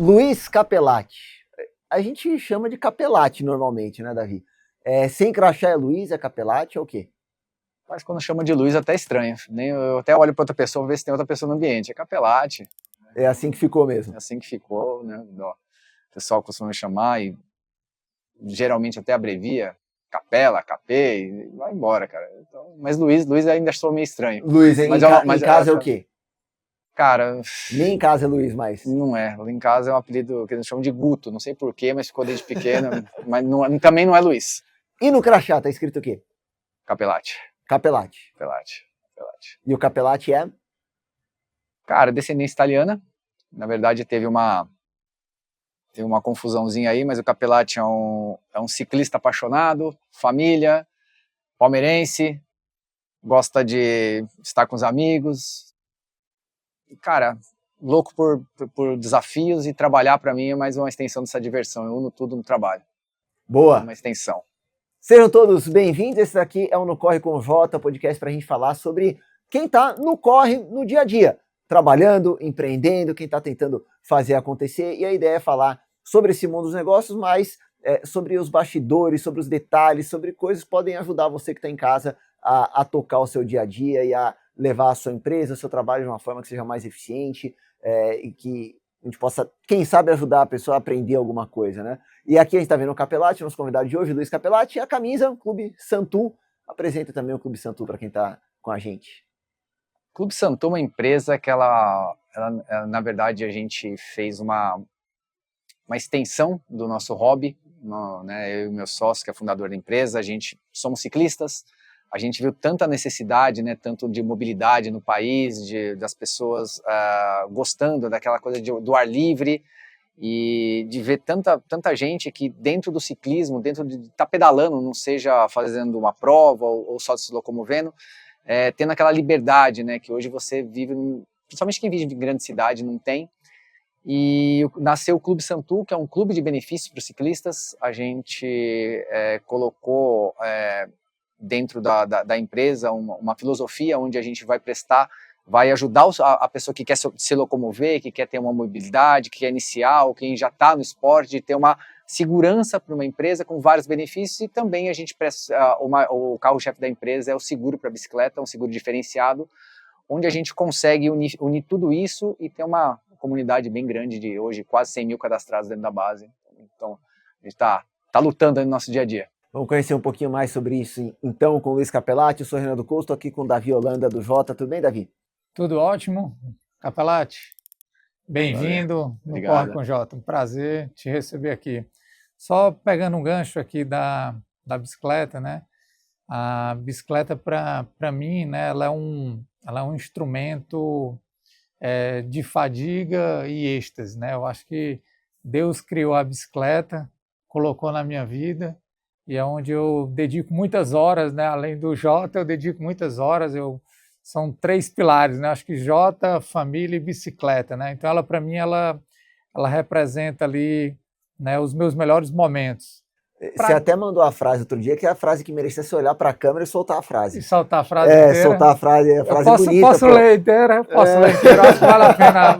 Luiz Capelatti. A gente chama de Capelatti normalmente, né, Davi? Sem crachá é Luiz, é Capelatti, é o quê? Mas quando chama de Luiz até estranho. Eu até olho para outra pessoa, ver se tem outra pessoa no ambiente. É Capelatti. É assim que ficou mesmo. É assim que ficou, né? O pessoal costuma me chamar e geralmente até abrevia. Capela, Capê, e vai embora, cara. Então, mas Luiz ainda estou meio estranho. Luiz, em casa é o quê? Cara... Nem em casa é Luiz mais. Não é. Lá em casa é um apelido que eles chamam de Guto. Não sei porquê, mas ficou desde pequeno. Mas também não é Luiz. E no crachá tá escrito o quê? Capelatti. Capelatti. Capelatti. E o Capelatti é? Cara, descendência italiana. Na verdade, teve uma confusãozinha aí, mas o Capelatti é um ciclista apaixonado, família, palmeirense, gosta de estar com os amigos. E, cara, louco por desafios, e trabalhar para mim é mais uma extensão dessa diversão. Eu uno tudo no trabalho. Boa. Uma extensão. Sejam todos bem-vindos. Esse daqui é o No Corre com o Jota, podcast para a gente falar sobre quem está no corre no dia a dia, trabalhando, empreendendo, quem está tentando fazer acontecer. E a ideia é falar sobre esse mundo dos negócios, mas sobre os bastidores, sobre os detalhes, sobre coisas que podem ajudar você que está em casa a tocar o seu dia a dia e a levar a sua empresa, o seu trabalho de uma forma que seja mais eficiente e que a gente possa, quem sabe, ajudar a pessoa a aprender alguma coisa, né? E aqui a gente está vendo o Capelatti, nosso convidado de hoje, Luiz Capelatti, e a camisa, Clube Santu. Apresenta também o Clube Santu para quem está com a gente. Clube Santu é uma empresa que ela, na verdade, a gente fez uma extensão do nosso hobby, né? Eu e meu sócio, que é fundador da empresa, a gente somos ciclistas, a gente viu tanta necessidade, né, tanto de mobilidade no país, das pessoas gostando daquela coisa do ar livre, e de ver tanta gente que dentro do ciclismo, dentro de estar pedalando, não seja fazendo uma prova ou só se locomovendo, tendo aquela liberdade, né, que hoje você vive, principalmente quem vive em grande cidade, não tem. E nasceu o Clube Santu, que é um clube de benefícios para os ciclistas. A gente colocou dentro da empresa uma filosofia onde a gente vai ajudar a pessoa que quer se locomover, que quer ter uma mobilidade, que quer iniciar, ou quem já está no esporte, de ter uma segurança para uma empresa com vários benefícios. E também a gente presta, o carro-chefe da empresa é o seguro para bicicleta, um seguro diferenciado, onde a gente consegue unir tudo isso e ter uma comunidade bem grande de hoje, quase 100 mil cadastrados dentro da base. Então, a gente está lutando no nosso dia a dia. Vamos conhecer um pouquinho mais sobre isso, então, com o Luiz Capelatti. Eu sou o Renato Couto, estou aqui com o Davi Holanda, do Jota. Tudo bem, Davi? Tudo ótimo. Capelatti, bem-vindo no Corre com o Jota. Um prazer te receber aqui. Só pegando um gancho aqui da bicicleta, né? A bicicleta, para mim, né, ela é um instrumento de fadiga e êxtase, né? Eu acho que Deus criou a bicicleta, colocou na minha vida, e é onde eu dedico muitas horas, né? Além do Jota, eu dedico muitas horas. São 3 pilares, né? Acho que Jota, família e bicicleta, né? Então, para mim, ela representa ali, né, os meus melhores momentos. Você até mandou a frase outro dia, que é a frase que merecia você olhar para a câmera e soltar a frase. E soltar a frase inteira? Soltar a frase bonita. Posso ler inteira? Posso ler inteira. Acho que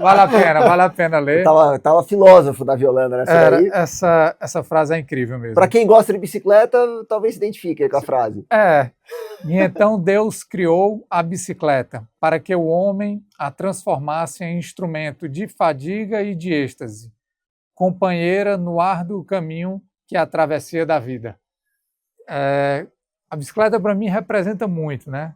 vale a pena ler. Tava filósofo da Violanda nessa daí. Essa frase é incrível mesmo. Para quem gosta de bicicleta, talvez se identifique com a frase. E então Deus criou a bicicleta para que o homem a transformasse em instrumento de fadiga e de êxtase, companheira no árduo caminho que é a travessia da vida. A bicicleta, para mim, representa muito, né?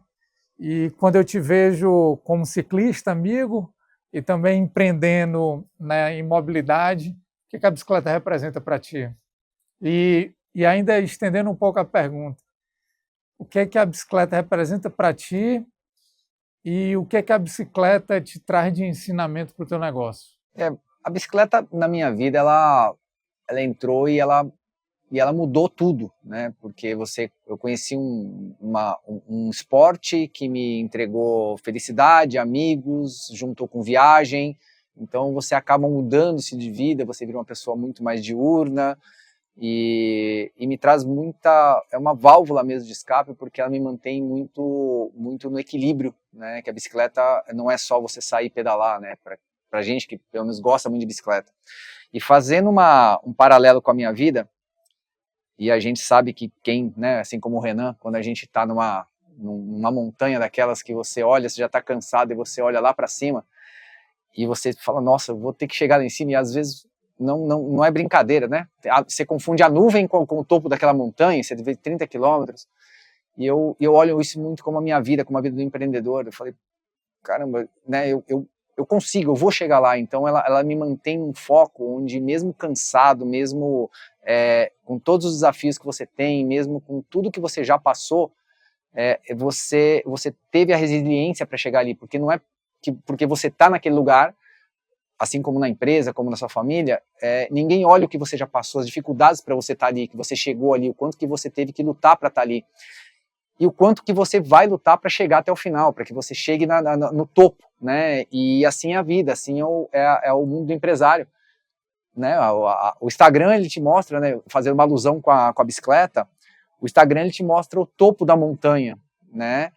E quando eu te vejo como ciclista, amigo, e também empreendendo, né, em mobilidade, o que a bicicleta representa para ti? E ainda estendendo um pouco a pergunta, o que a bicicleta representa para ti e o que a bicicleta te traz de ensinamento para o teu negócio? A bicicleta, na minha vida, ela entrou e ela mudou tudo, né? Porque eu conheci um esporte que me entregou felicidade, amigos, juntou com viagem. Então você acaba mudando-se de vida, você vira uma pessoa muito mais diurna e me traz é uma válvula mesmo de escape, porque ela me mantém muito no equilíbrio, né? Que a bicicleta não é só você sair e pedalar, né? Pra gente que pelo menos gosta muito de bicicleta. E fazendo um paralelo com a minha vida, e a gente sabe que quem, né, assim como o Renan, quando a gente está numa montanha daquelas que você olha, você já está cansado e você olha lá para cima, e você fala, nossa, eu vou ter que chegar lá em cima, e às vezes não é brincadeira, né? Você confunde a nuvem com o topo daquela montanha, você vê 30 quilômetros, e eu olho isso muito como a minha vida, como a vida do empreendedor. Eu falei, caramba, né, eu consigo, eu vou chegar lá. Então ela me mantém um foco onde, mesmo cansado, mesmo com todos os desafios que você tem, mesmo com tudo que você já passou, você teve a resiliência para chegar ali, porque não é porque você está naquele lugar, assim como na empresa, como na sua família, ninguém olha o que você já passou, as dificuldades para você estar ali, que você chegou ali, o quanto que você teve que lutar para estar ali, e o quanto que você vai lutar para chegar até o final, para que você chegue no topo, né? E assim é a vida, assim é o mundo do empresário, né? O Instagram, ele te mostra, né, fazendo uma alusão com a bicicleta, o Instagram, ele te mostra o topo da montanha, né?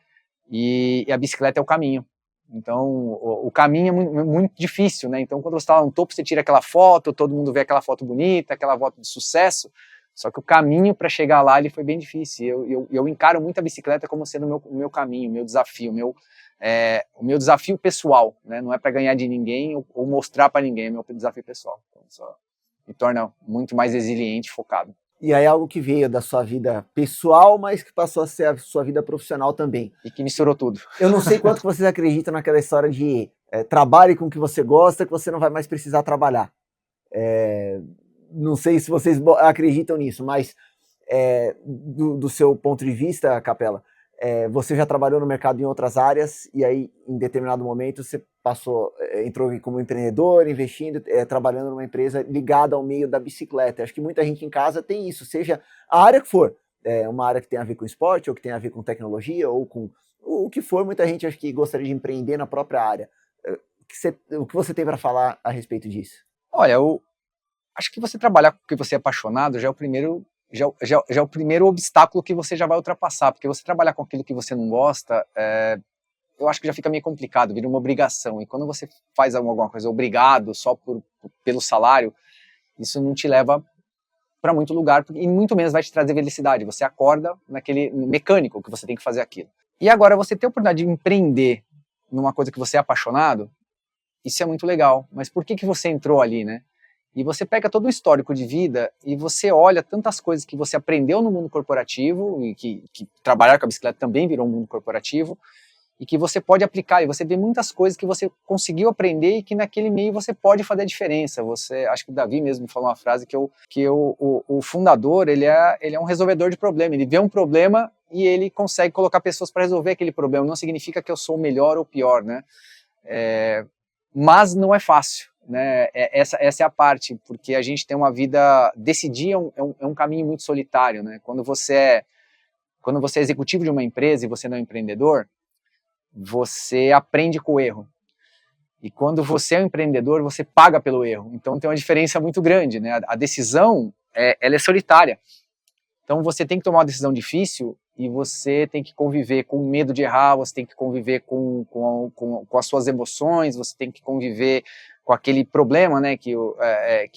E a bicicleta é o caminho. Então, o caminho é muito, muito difícil, né? Então, quando você está lá no topo, você tira aquela foto, todo mundo vê aquela foto bonita, aquela foto de sucesso, só que o caminho para chegar lá, ele foi bem difícil. Eu encaro muito a bicicleta como sendo o meu caminho, o meu desafio, o meu desafio pessoal, né? Não é para ganhar de ninguém ou mostrar para ninguém, é o meu desafio pessoal. Então, isso me torna muito mais resiliente, focado. E aí algo que veio da sua vida pessoal, mas que passou a ser a sua vida profissional também. E que misturou tudo. Eu não sei quanto que vocês acreditam naquela história de trabalhe com o que você gosta, que você não vai mais precisar trabalhar. Não sei se vocês acreditam nisso, mas do seu ponto de vista, Capela, você já trabalhou no mercado em outras áreas e aí, em determinado momento, você entrou como empreendedor, investindo, trabalhando numa empresa ligada ao meio da bicicleta. Acho que muita gente em casa tem isso, seja a área que for, uma área que tem a ver com esporte, ou que tem a ver com tecnologia, ou com o que for, muita gente acho que gostaria de empreender na própria área. O que você tem para falar a respeito disso? Olha, eu acho que você trabalhar com o que você é apaixonado já é o primeiro é o primeiro obstáculo que você já vai ultrapassar, porque você trabalhar com aquilo que você não gosta, eu acho que já fica meio complicado, vira uma obrigação, e quando você faz alguma coisa obrigado, só pelo salário, isso não te leva para muito lugar, e muito menos vai te trazer felicidade. Você acorda naquele mecânico que você tem que fazer aquilo. E agora, você ter a oportunidade de empreender numa coisa que você é apaixonado, isso é muito legal, mas por que você entrou ali, né? E você pega todo o histórico de vida e você olha tantas coisas que você aprendeu no mundo corporativo, e que trabalhar com a bicicleta também virou um mundo corporativo, e que você pode aplicar, e você vê muitas coisas que você conseguiu aprender e que naquele meio você pode fazer a diferença. Acho que o Davi mesmo falou uma frase que o fundador, ele é um resolvedor de problema, ele vê um problema e ele consegue colocar pessoas para resolver aquele problema. Não significa que eu sou o melhor ou pior, né? Mas não é fácil, né? Essa é a parte, porque a gente tem uma vida, decidir é um caminho muito solitário, né? Quando você é executivo de uma empresa e você não é empreendedor, você aprende com o erro. E quando você é um empreendedor, você paga pelo erro. Então tem uma diferença muito grande, né? A decisão, ela é solitária. Então você tem que tomar uma decisão difícil e você tem que conviver com o medo de errar, você tem que conviver com as suas emoções, você tem que conviver com aquele problema, né? Que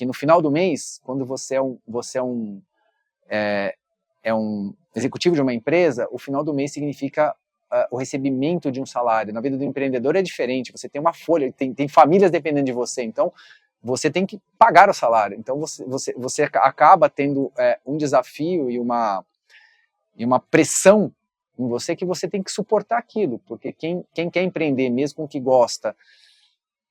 no final do mês, quando você é um executivo de uma empresa, o final do mês significa o recebimento de um salário. Na vida do empreendedor é diferente, você tem uma folha, tem famílias dependendo de você, então você tem que pagar o salário. Então você acaba tendo um desafio e uma pressão em você, que você tem que suportar aquilo, porque quem quer empreender, mesmo com o que gosta,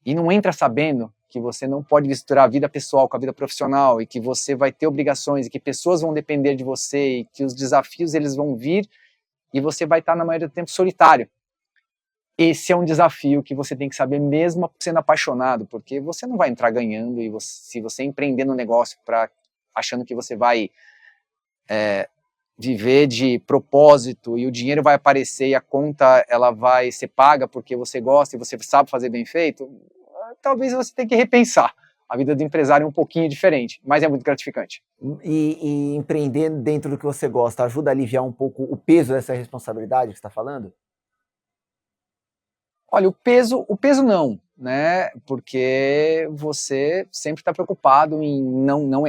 e não entra sabendo que você não pode misturar a vida pessoal com a vida profissional, e que você vai ter obrigações, e que pessoas vão depender de você, e que os desafios eles vão vir, e você vai estar na maioria do tempo solitário. Esse é um desafio que você tem que saber, mesmo sendo apaixonado, porque você não vai entrar ganhando, e se você empreender no negócio achando que você vai viver de propósito, e o dinheiro vai aparecer, e a conta ela vai ser paga porque você gosta, e você sabe fazer bem feito, talvez você tenha que repensar. A vida do empresário é um pouquinho diferente, mas é muito gratificante. E empreender dentro do que você gosta ajuda a aliviar um pouco o peso dessa responsabilidade que você está falando? Olha, o peso não. né? Porque você sempre está preocupado em não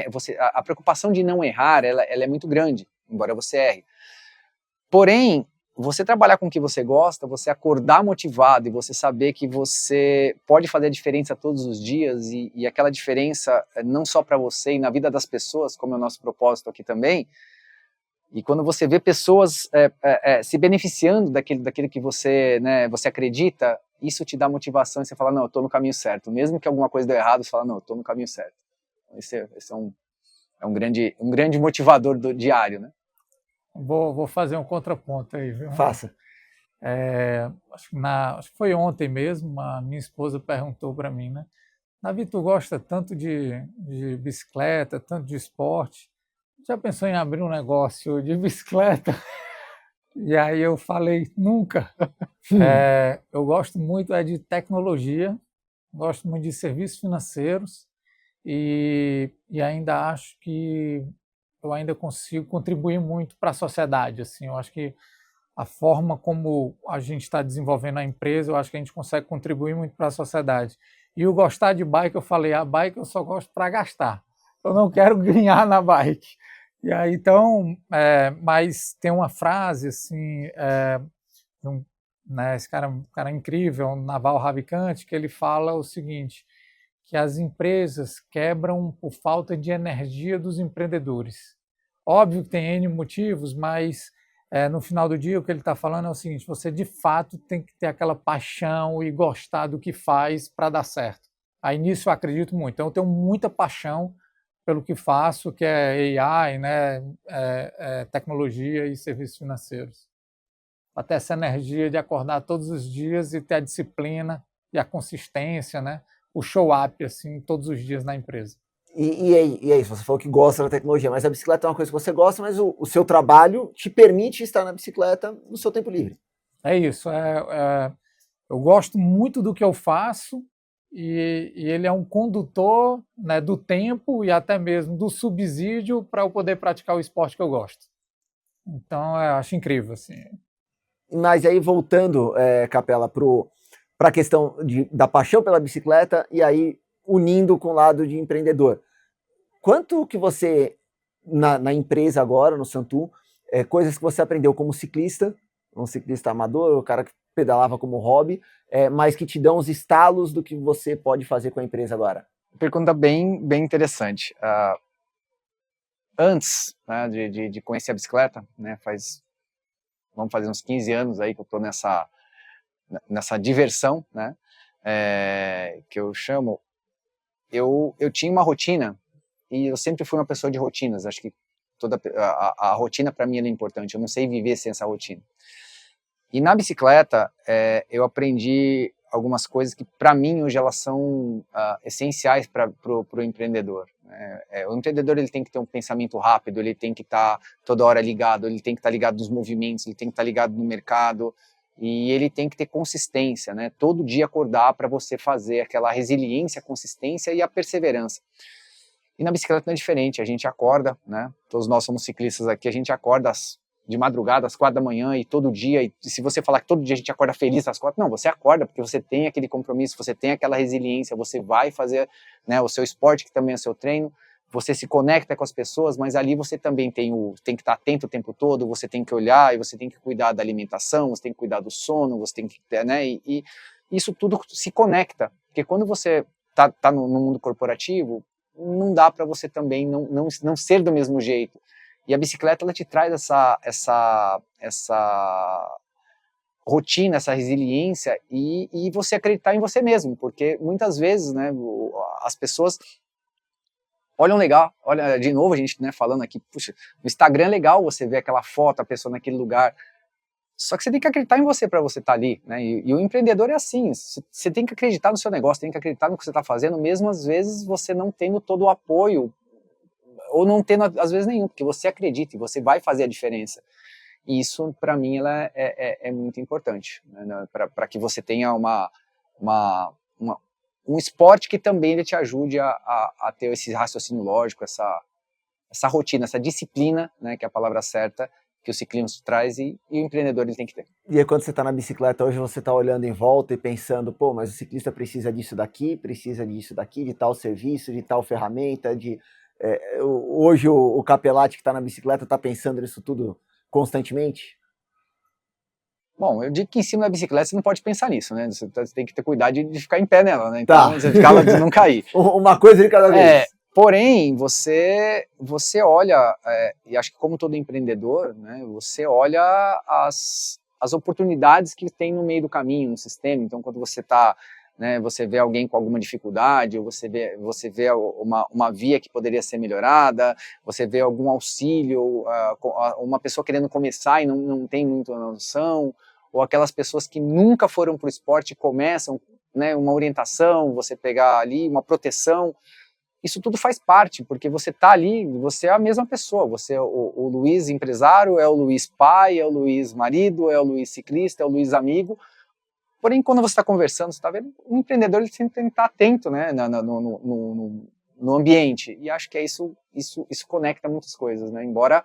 a preocupação de não errar, ela é muito grande, embora você erre. Porém, você trabalhar com o que você gosta, você acordar motivado e você saber que você pode fazer a diferença todos os dias e aquela diferença não só para você e na vida das pessoas, como é o nosso propósito aqui também. E quando você vê pessoas se beneficiando daquilo que você, né, você acredita, isso te dá motivação e você fala, não, eu estou no caminho certo. Mesmo que alguma coisa dê errado, você fala, não, eu estou no caminho certo. Esse é um grande motivador diário, né? Vou fazer um contraponto aí, viu? Faça. Acho que foi ontem mesmo, a minha esposa perguntou para mim, né? Davi, tu gosta tanto de bicicleta, tanto de esporte, já pensou em abrir um negócio de bicicleta? E aí eu falei, nunca. Eu gosto muito de tecnologia, gosto muito de serviços financeiros e ainda acho que eu ainda consigo contribuir muito para a sociedade. Assim, eu acho que a forma como a gente está desenvolvendo a empresa, eu acho que a gente consegue contribuir muito para a sociedade. E o gostar de bike, eu falei, a bike eu só gosto para gastar. Eu não quero ganhar na bike. E aí, então, mas tem uma frase assim, esse cara incrível, um Naval Ravikant, que ele fala o seguinte, que as empresas quebram por falta de energia dos empreendedores. Óbvio que tem N motivos, mas no final do dia o que ele está falando é o seguinte, você de fato tem que ter aquela paixão e gostar do que faz para dar certo. Aí nisso eu acredito muito. Então eu tenho muita paixão pelo que faço, que é AI, né, tecnologia e serviços financeiros. Até essa energia de acordar todos os dias e ter a disciplina e a consistência, né, o show-up assim, todos os dias na empresa. E é isso, você falou que gosta da tecnologia, mas a bicicleta é uma coisa que você gosta, mas o seu trabalho te permite estar na bicicleta no seu tempo livre. É isso, eu gosto muito do que eu faço e ele é um condutor, né, do tempo e até mesmo do subsídio para eu poder praticar o esporte que eu gosto. Então, eu acho incrível, assim. Mas aí, voltando, Capela, para a questão da paixão pela bicicleta e aí unindo com o lado de empreendedor. Quanto que você, na empresa agora, no Santu, coisas que você aprendeu como ciclista, um ciclista amador, o cara que pedalava como hobby, mas que te dão os estalos do que você pode fazer com a empresa agora? Pergunta bem interessante. Antes, né, de conhecer a bicicleta, né, vamos fazer uns 15 anos aí que eu estou nessa diversão, né, que eu chamo, eu tinha uma rotina e eu sempre fui uma pessoa de rotinas. Acho que toda a rotina para mim é importante. Eu não sei viver sem essa rotina. E na bicicleta eu aprendi algumas coisas que para mim hoje elas são essenciais para o empreendedor. O empreendedor ele tem que ter um pensamento rápido, ele tem que estar toda hora ligado, ele tem que estar ligado nos movimentos, ele tem que estar ligado no mercado e ele tem que ter consistência, né? Todo dia acordar para você fazer aquela resiliência, a consistência e a perseverança. E na bicicleta não é diferente, a gente acorda, né? Todos nós somos ciclistas aqui, a gente acorda de madrugada, às 4 da manhã e todo dia, e se você falar que todo dia a gente acorda feliz às 4, não, você acorda porque você tem aquele compromisso, você tem aquela resiliência, você vai fazer, né, o seu esporte, que também é o seu treino, você se conecta com as pessoas, mas ali você também tem que estar atento o tempo todo, você tem que olhar, e você tem que cuidar da alimentação, você tem que cuidar do sono, você tem que, né, e isso tudo se conecta, porque quando você tá no mundo corporativo, não dá para você também não ser do mesmo jeito. E a bicicleta ela te traz essa rotina, essa resiliência e você acreditar em você mesmo, porque muitas vezes, né, as pessoas olham legal, olha de novo a gente, né, falando aqui, puxa, no Instagram é legal você ver aquela foto, a pessoa naquele lugar, só que você tem que acreditar em você para você estar ali, né, e o empreendedor é assim, você tem que acreditar no seu negócio, tem que acreditar no que você está fazendo, mesmo às vezes você não tendo todo o apoio, ou não tendo às vezes nenhum, porque você acredita e você vai fazer a diferença. E isso, para mim, ela é muito importante, né, para que você tenha um esporte que também ele te ajude a ter esse raciocínio lógico, essa rotina, essa disciplina, né, que é a palavra certa, que o ciclismo traz e o empreendedor ele tem que ter. E aí quando você está na bicicleta hoje, você está olhando em volta e pensando, pô, mas o ciclista precisa disso daqui, de tal serviço, de tal ferramenta, hoje o capelate que está na bicicleta está pensando nisso tudo constantemente? Bom, eu digo que em cima da bicicleta você não pode pensar nisso, né? Você tem que ter cuidado de ficar em pé nela, né? Então você fica lá de não cair. Uma coisa de cada vez. Porém, você olha, e acho que como todo empreendedor, né, você olha as oportunidades que tem no meio do caminho, no sistema. Então, quando você está, né, você vê alguém com alguma dificuldade, ou você vê uma via que poderia ser melhorada, você vê algum auxílio, uma pessoa querendo começar e não tem muita noção, ou aquelas pessoas que nunca foram para o esporte e começam, né, uma orientação, você pegar ali uma proteção. Isso tudo faz parte, porque você está ali, você é a mesma pessoa, você é o Luiz empresário, é o Luiz pai, é o Luiz marido, é o Luiz ciclista, é o Luiz amigo. Porém, quando você está conversando, você está vendo, o empreendedor ele sempre tem que estar atento, né, no ambiente, e acho que isso conecta muitas coisas, né, embora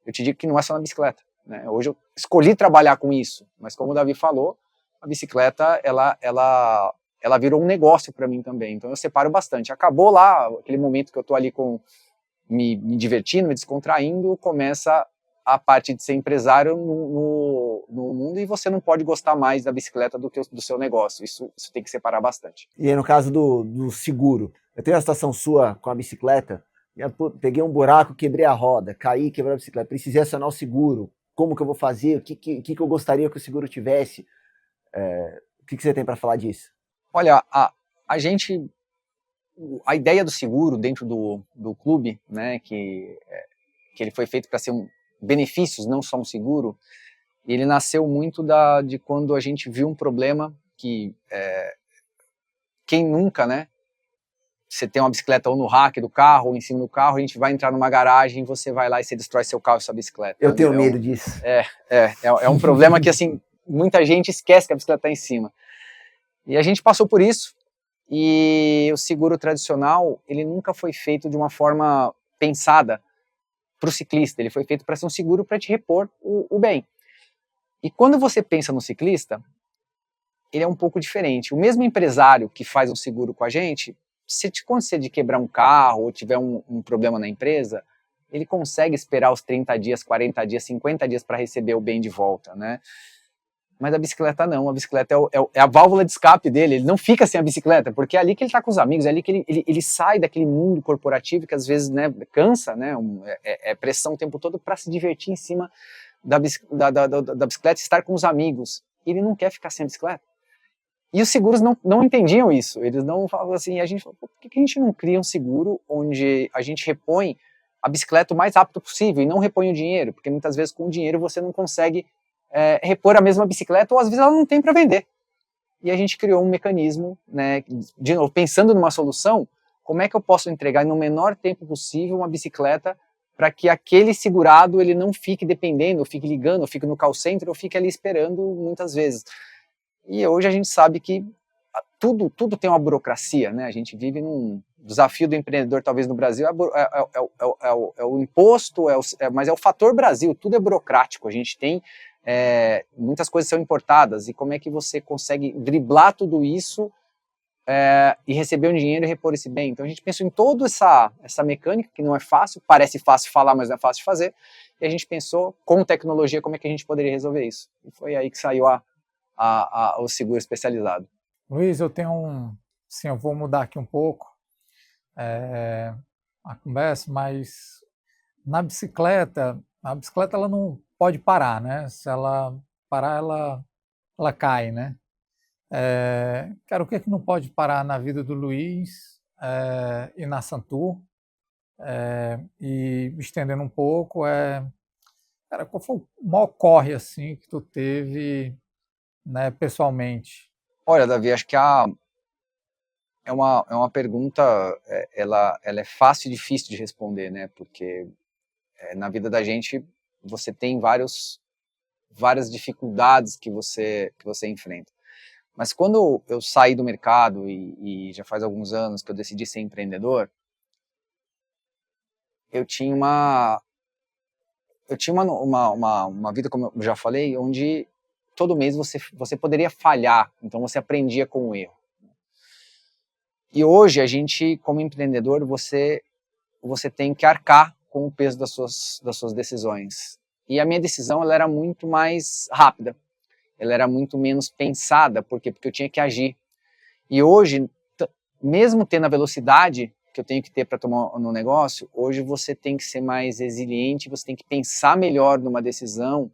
eu te diga que não é só na bicicleta, né, hoje eu escolhi trabalhar com isso, mas como o Davi falou, a bicicleta, ela virou um negócio para mim também, então eu separo bastante. Acabou lá, aquele momento que eu estou ali me divertindo, me descontraindo, começa a parte de ser empresário no mundo, e você não pode gostar mais da bicicleta do que do seu negócio, isso tem que separar bastante. E aí no caso do seguro, eu tenho uma situação sua com a bicicleta, peguei um buraco, quebrei a roda, caí, quebrei a bicicleta, precisei acionar o seguro, como que eu vou fazer, o que eu gostaria que o seguro tivesse, o que você tem para falar disso? Olha, a ideia do seguro dentro do clube, né, que ele foi feito para ser benefícios, não só um seguro, ele nasceu muito de quando a gente viu um problema que quem nunca, né, você tem uma bicicleta ou no rack do carro, ou em cima do carro, a gente vai entrar numa garagem, você vai lá e você destrói seu carro e sua bicicleta. Eu tenho medo disso. É um problema que, assim, muita gente esquece que a bicicleta está em cima. E a gente passou por isso, e o seguro tradicional, ele nunca foi feito de uma forma pensada para o ciclista, ele foi feito para ser um seguro para te repor o bem. E quando você pensa no ciclista, ele é um pouco diferente. O mesmo empresário que faz um seguro com a gente, se te acontecer de quebrar um carro ou tiver um problema na empresa, ele consegue esperar os 30 dias, 40 dias, 50 dias para receber o bem de volta, né? Mas a bicicleta não, a bicicleta é a válvula de escape dele, ele não fica sem a bicicleta, porque é ali que ele está com os amigos, é ali que ele sai daquele mundo corporativo que às vezes, né, cansa, né, é pressão o tempo todo para se divertir em cima da bicicleta e estar com os amigos. Ele não quer ficar sem a bicicleta. E os seguros não entendiam isso, eles não falavam assim, a gente falou, por que a gente não cria um seguro onde a gente repõe a bicicleta o mais rápido possível e não repõe o dinheiro, porque muitas vezes com o dinheiro você não consegue repor a mesma bicicleta, ou às vezes ela não tem para vender. E a gente criou um mecanismo, né, de novo, pensando numa solução, como é que eu posso entregar no menor tempo possível uma bicicleta para que aquele segurado ele não fique dependendo, ou fique ligando, ou fique no call center, ou fique ali esperando muitas vezes. E hoje a gente sabe que tudo tem uma burocracia, né? A gente vive num desafio do empreendedor, talvez no Brasil, é o imposto, mas é o fator Brasil, tudo é burocrático, a gente tem muitas coisas são importadas, e como é que você consegue driblar tudo isso e receber um dinheiro e repor esse bem? Então a gente pensou em toda essa mecânica, que não é fácil, parece fácil falar, mas não é fácil de fazer, e a gente pensou, com tecnologia, como é que a gente poderia resolver isso. E foi aí que saiu o seguro especializado. Luiz, eu tenho sim, eu vou mudar aqui um pouco a conversa, mas na bicicleta, a bicicleta ela não pode parar, né? Se ela parar, ela cai, né? Cara, o que é que não pode parar na vida do Luiz e na Santur? E estendendo um pouco, cara, qual foi o maior corre assim que tu teve, né, pessoalmente? Olha, Davi, acho que é uma pergunta, ela é fácil e difícil de responder, né? Porque na vida da gente você tem várias dificuldades que você enfrenta. Mas quando eu saí do mercado e já faz alguns anos que eu decidi ser empreendedor, eu eu tinha uma vida, como eu já falei, onde todo mês você poderia falhar, então você aprendia com o erro. E hoje a gente, como empreendedor, você tem que arcar com o peso das suas decisões. E a minha decisão, ela era muito mais rápida, ela era muito menos pensada. Por quê? Porque eu tinha que agir. E hoje, mesmo tendo a velocidade que eu tenho que ter para tomar no negócio, hoje você tem que ser mais resiliente, você tem que pensar melhor numa decisão,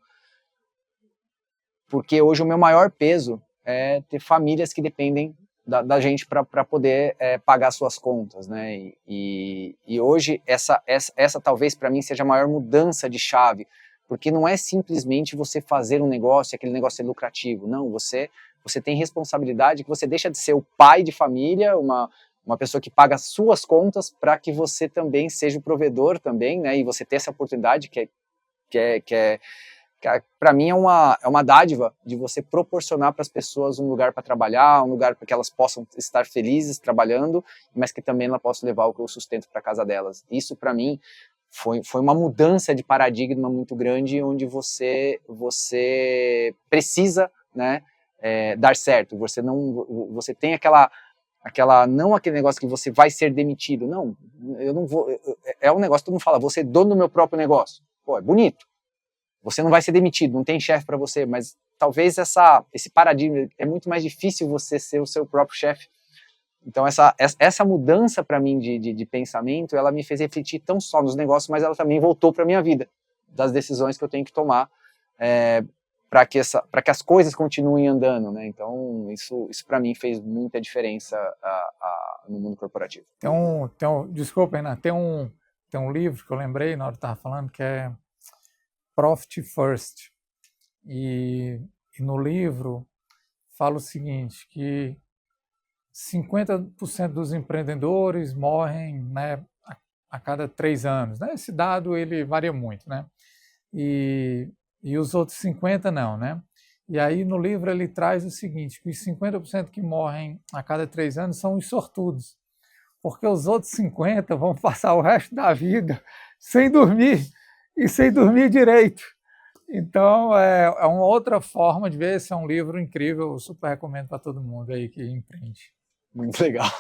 porque hoje o meu maior peso é ter famílias que dependem da gente para poder pagar suas contas, né? E hoje essa talvez para mim seja a maior mudança de chave, porque não é simplesmente você fazer um negócio e aquele negócio ser lucrativo, não, você tem responsabilidade, que você deixa de ser o pai de família, uma pessoa que paga suas contas, para que você também seja o provedor também, né? E você ter essa oportunidade que para mim é uma dádiva de você proporcionar para as pessoas um lugar para trabalhar, um lugar para que elas possam estar felizes trabalhando, mas que também elas possam levar o sustento para casa delas. Isso para mim foi uma mudança de paradigma muito grande, onde você precisa, né, dar certo. Você tem não aquele negócio que você vai ser demitido. Não, eu não vou. É um negócio que todo mundo fala, você é dono do meu próprio negócio. Pô, é bonito. Você não vai ser demitido, não tem chefe para você, mas talvez esse paradigma, é muito mais difícil você ser o seu próprio chefe. Então essa mudança para mim de pensamento, ela me fez refletir tão só nos negócios, mas ela também voltou para a minha vida, das decisões que eu tenho que tomar para que as coisas continuem andando, né? Então isso para mim fez muita diferença no mundo corporativo. Desculpa, Renan, tem um livro que eu lembrei na hora que eu estava falando, que é Profit First, e no livro fala o seguinte, que 50% dos empreendedores morrem, né, a cada 3 anos, né? Esse dado ele varia muito, né? E os outros 50% não, né? E aí no livro ele traz o seguinte, que os 50% que morrem a cada 3 anos são os sortudos, porque os outros 50% vão passar o resto da vida sem dormir, e sem dormir direito. Então, é uma outra forma de ver. Esse é um livro incrível, eu super recomendo para todo mundo aí que empreende. Muito legal.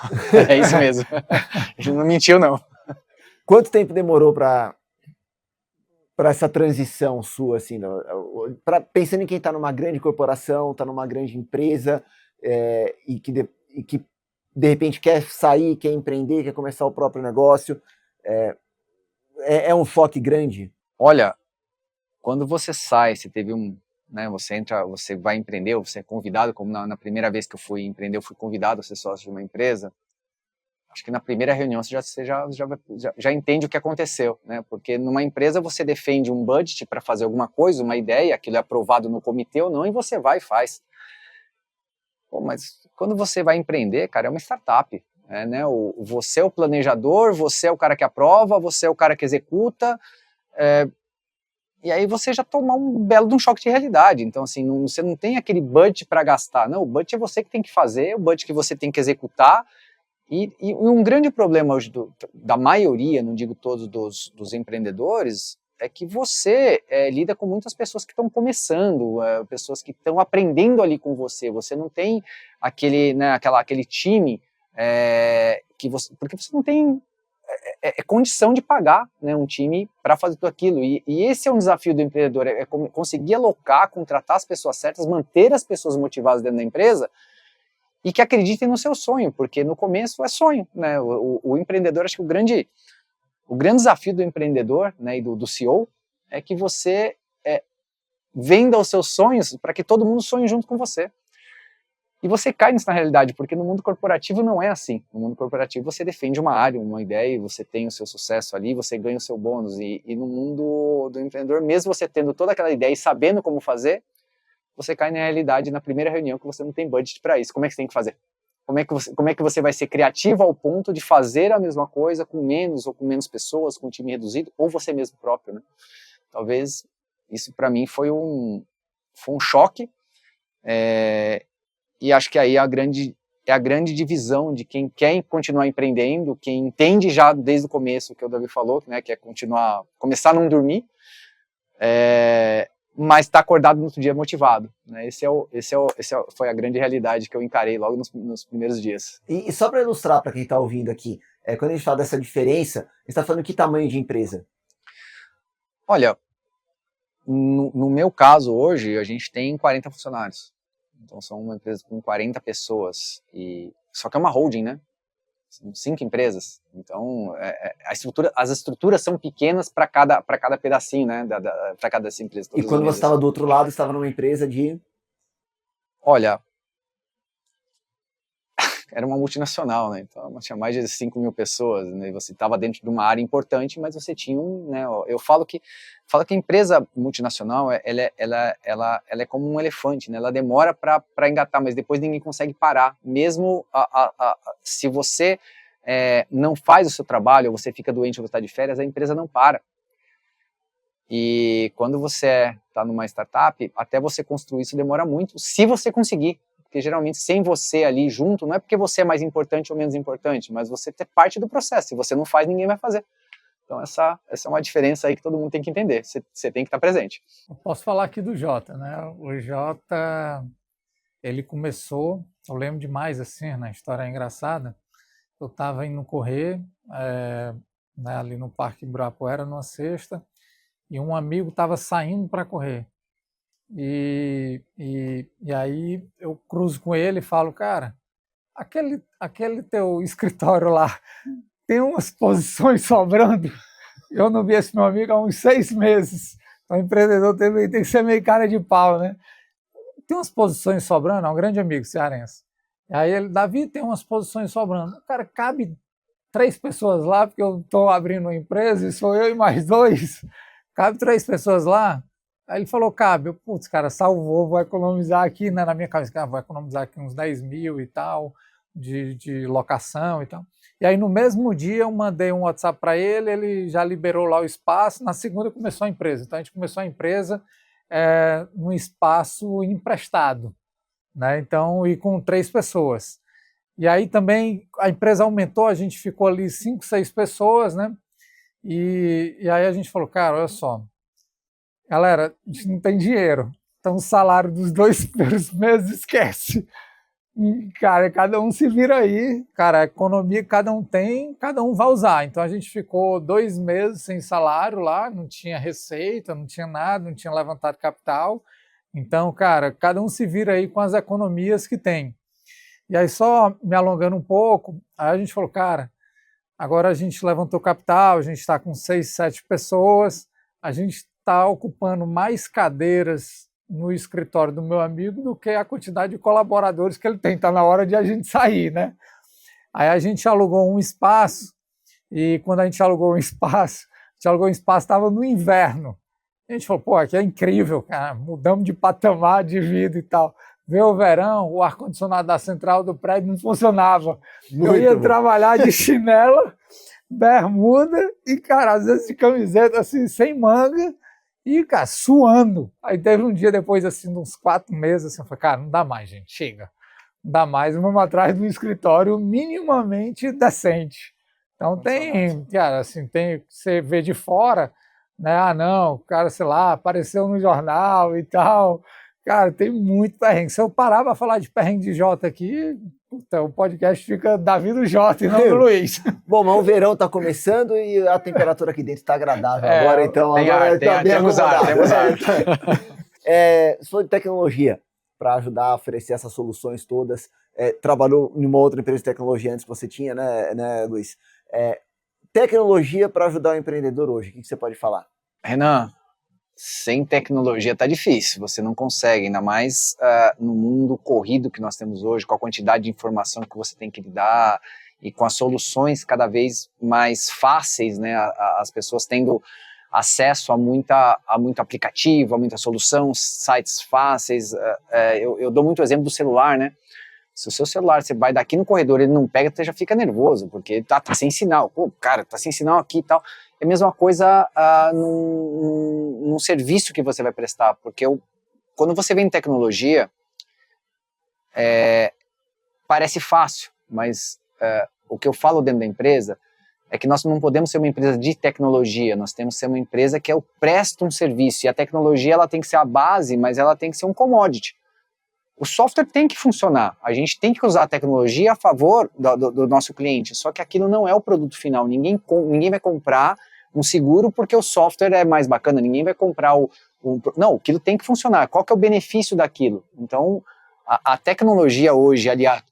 É isso mesmo. A gente não mentiu, não. Quanto tempo demorou para essa transição sua, assim, pensando em quem está numa grande corporação, está numa grande empresa, e que de repente quer sair, quer empreender, quer começar o próprio negócio, é um choque grande? Olha, quando você sai, você teve você vai empreender, você é convidado, como na primeira vez que eu fui empreender, eu fui convidado a ser sócio de uma empresa. Acho que na primeira reunião você já entende o que aconteceu, né? Porque numa empresa você defende um budget para fazer alguma coisa, uma ideia, aquilo é aprovado no comitê ou não, e você vai e faz. Pô, mas quando você vai empreender, cara, é uma startup. Né? Você é o planejador, você é o cara que aprova, você é o cara que executa, e aí você já toma um belo de um choque de realidade. Então, assim, você não tem aquele budget para gastar. Não, o budget é você que tem que fazer, o budget que você tem que executar. E um grande problema hoje da maioria, não digo todos, dos empreendedores, é que você lida com muitas pessoas que estão começando, pessoas que estão aprendendo ali com você. Você não tem aquele time porque você não tem condição de pagar, né, um time para fazer tudo aquilo. E esse é um desafio do empreendedor, conseguir alocar, contratar as pessoas certas, manter as pessoas motivadas dentro da empresa e que acreditem no seu sonho, porque no começo é sonho, né? O empreendedor, acho que o grande desafio do empreendedor, né, e do CEO é que você venda os seus sonhos para que todo mundo sonhe junto com você. E você cai nisso na realidade, porque no mundo corporativo não é assim. No mundo corporativo você defende uma área, uma ideia, e você tem o seu sucesso ali, você ganha o seu bônus. E no mundo do empreendedor, mesmo você tendo toda aquela ideia e sabendo como fazer, você cai na realidade na primeira reunião que você não tem budget para isso. Como é que você tem que fazer? Como é que você vai ser criativo ao ponto de fazer a mesma coisa com menos ou com menos pessoas, com um time reduzido, ou você mesmo próprio, né? Talvez isso para mim foi um choque, e acho que aí é a grande divisão de quem quer continuar empreendendo, quem entende já desde o começo, que o Davi falou, né, que é começar a não dormir, mas está acordado no outro dia motivado, né? Foi a grande realidade que eu encarei logo nos primeiros dias. E só para ilustrar para quem está ouvindo aqui, quando a gente fala dessa diferença, a gente está falando que tamanho de empresa? Olha, no meu caso hoje, a gente tem 40 funcionários. Então são uma empresa com 40 pessoas. Só que é uma holding, né? São 5 empresas. Então as estruturas são pequenas para cada pedacinho, né? Para cada empresa. E quando você estava do outro lado, estava numa empresa de... Olha, era uma multinacional, né? Então tinha mais de 5 mil pessoas, né? E você estava dentro de uma área importante, mas você tinha né? Eu falo que a empresa multinacional ela é como um elefante, né? Ela demora para engatar, mas depois ninguém consegue parar. Mesmo se você não faz o seu trabalho, ou você fica doente ou você está de férias, a empresa não para. E quando você está numa startup, até você construir isso demora muito, se você conseguir. Porque geralmente sem você ali junto, não é porque você é mais importante ou menos importante, mas você é parte do processo. Se você não faz, ninguém vai fazer. Então essa é uma diferença aí que todo mundo tem que entender. Você tem que estar presente. Eu posso falar aqui do Jota, né? O Jota, ele começou, eu lembro demais assim, na história é engraçada. Eu estava indo correr, né, ali no Parque Ibirapuera, numa sexta, e um amigo estava saindo para correr. E aí eu cruzo com ele e falo, cara, aquele teu escritório lá tem umas posições sobrando. Eu não vi esse meu amigo há uns 6 meses. O empreendedor tem que ser meio cara de pau, né? Tem umas posições sobrando, é um grande amigo cearense. E aí ele, Davi, tem umas posições sobrando. Cara, cabe 3 pessoas lá, porque eu estou abrindo uma empresa e sou eu e mais 2. Cabe 3 pessoas lá? Aí ele falou, cabe. Putz, cara, salvou, vou economizar aqui, né, na minha cabeça, cara, vou economizar aqui uns 10 mil e tal, de locação e tal. E aí no mesmo dia eu mandei um WhatsApp para ele, ele já liberou lá o espaço, na segunda começou a empresa. Então a gente começou a empresa num espaço emprestado, né, então, e com 3 pessoas. E aí também a empresa aumentou, a gente ficou ali 5, 6 pessoas, né, e aí a gente falou, cara, olha só, galera, a gente não tem dinheiro, então o salário dos 2 primeiros meses esquece. E, cara, cada um se vira aí, cara, a economia que cada um tem, cada um vai usar. Então a gente ficou 2 meses sem salário lá, não tinha receita, não tinha nada, não tinha levantado capital. Então, cara, cada um se vira aí com as economias que tem. E aí, só me alongando um pouco, aí a gente falou, cara, agora a gente levantou capital, a gente está com 6, 7 pessoas, a gente está ocupando mais cadeiras no escritório do meu amigo do que a quantidade de colaboradores que ele tem. Está na hora de a gente sair, né? Aí a gente alugou um espaço, e quando a gente alugou um espaço, estava no inverno. A gente falou, pô, aqui é incrível, cara, mudamos de patamar de vida e tal. Veio o verão, o ar-condicionado da central do prédio não funcionava. Eu ia trabalhar de chinela, bermuda e, cara, às vezes de camiseta assim, sem manga, e, cara, suando. Aí teve um dia depois, assim, de uns 4 meses, assim, eu falei, cara, não dá mais, gente, chega. Não dá mais, vamos atrás de um escritório minimamente decente. Então tem, cara, assim, tem, você vê de fora, né, ah, não, o cara, sei lá, apareceu no jornal e tal. Cara, tem muito perrengue. Se eu parar para falar de perrengue de Jota aqui, puta, o podcast fica Davi do Jota e não do Luiz. Bom, mas o verão está começando e a temperatura aqui dentro está agradável agora, então. Temos ar. Você falou de tecnologia para ajudar a oferecer essas soluções todas. Trabalhou em uma outra empresa de tecnologia antes que você tinha, né, Luiz? Tecnologia para ajudar o empreendedor hoje, o que você pode falar? Renan, sem tecnologia tá difícil, você não consegue, ainda mais no mundo corrido que nós temos hoje, com a quantidade de informação que você tem que lidar e com as soluções cada vez mais fáceis, né, as pessoas tendo acesso a muito aplicativo, a muita solução, sites fáceis. Eu dou muito exemplo do celular, né? Se o seu celular, você vai daqui no corredor, ele não pega, você já fica nervoso, porque tá sem sinal. Pô, cara, tá sem sinal aqui e tal. É a mesma coisa num serviço que você vai prestar, porque quando você vem em tecnologia, parece fácil, mas o que eu falo dentro da empresa é que nós não podemos ser uma empresa de tecnologia, nós temos que ser uma empresa que presta um serviço, e a tecnologia ela tem que ser a base, mas ela tem que ser um commodity. O software tem que funcionar, a gente tem que usar a tecnologia a favor do nosso cliente, só que aquilo não é o produto final, ninguém vai comprar um seguro porque o software é mais bacana, ninguém vai comprar não, aquilo tem que funcionar, qual que é o benefício daquilo? Então, a tecnologia hoje, aliás,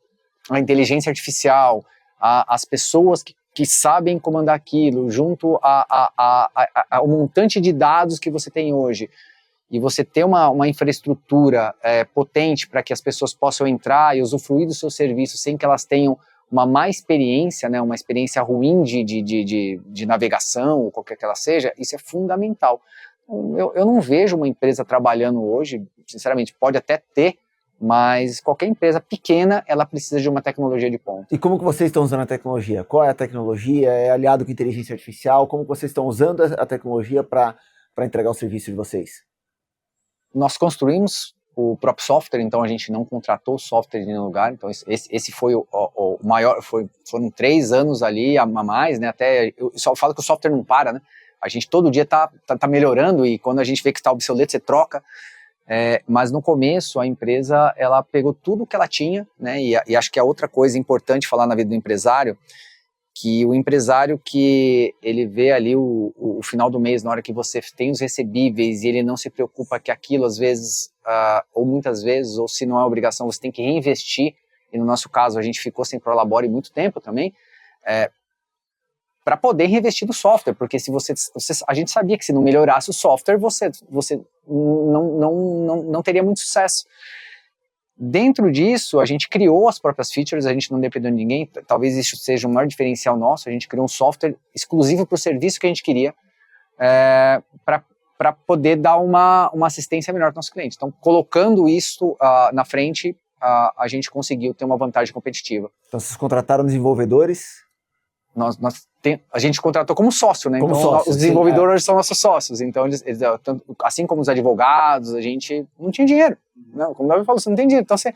a inteligência artificial, as pessoas que sabem comandar aquilo, junto ao montante de dados que você tem hoje, e você ter uma infraestrutura potente para que as pessoas possam entrar e usufruir do seu serviço sem que elas tenham uma má experiência, né, uma experiência ruim de navegação, ou qualquer que ela seja, isso é fundamental. Eu não vejo uma empresa trabalhando hoje, sinceramente, pode até ter, mas qualquer empresa pequena, ela precisa de uma tecnologia de ponta. E como que vocês estão usando a tecnologia? Qual é a tecnologia? É aliado com inteligência artificial? Como que vocês estão usando a tecnologia para entregar o serviço de vocês? Nós construímos o próprio software, então a gente não contratou o software em nenhum lugar, então esse foi o maior, foram 3 anos ali a mais, né, até, eu só falo que o software não para, né, a gente todo dia tá melhorando, e quando a gente vê que está obsoleto, você troca, mas no começo a empresa, ela pegou tudo que ela tinha, né, e acho que a outra coisa importante falar na vida do empresário, que o empresário que ele vê ali o final do mês, na hora que você tem os recebíveis e ele não se preocupa que aquilo às vezes, ou muitas vezes, ou se não é obrigação, você tem que reinvestir, e no nosso caso a gente ficou sem Prolabore muito tempo também, para poder reinvestir no software, porque se a gente sabia que se não melhorasse o software, você não teria muito sucesso. Dentro disso, a gente criou as próprias features, a gente não dependeu de ninguém, talvez isso seja o maior diferencial nosso, a gente criou um software exclusivo para o serviço que a gente queria, para poder dar uma assistência melhor para o nosso cliente. Então, colocando isso na frente, a gente conseguiu ter uma vantagem competitiva. Então, vocês contrataram desenvolvedores? A gente contratou como sócio, né? Como então, sócio, os desenvolvedores hoje são nossos sócios. Então, assim como os advogados, a gente não tinha dinheiro. Não, como o Davi falou, você não tem dinheiro. Então, você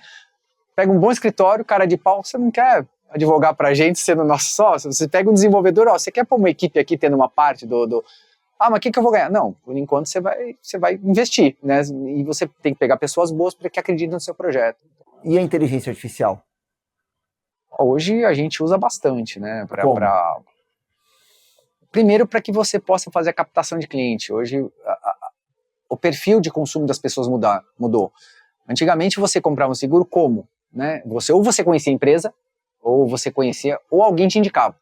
pega um bom escritório, cara de pau, você não quer advogar pra gente sendo nosso sócio. Você pega um desenvolvedor, você quer pôr uma equipe aqui tendo uma parte mas o que eu vou ganhar? Não, por enquanto você vai investir, né? E você tem que pegar pessoas boas para que acreditem no seu projeto. E a inteligência artificial? Hoje a gente usa bastante, né? Primeiro, para que você possa fazer a captação de cliente. Hoje o perfil de consumo das pessoas mudou. Antigamente você comprava um seguro como? Né? Ou você conhecia a empresa, ou alguém te indicava.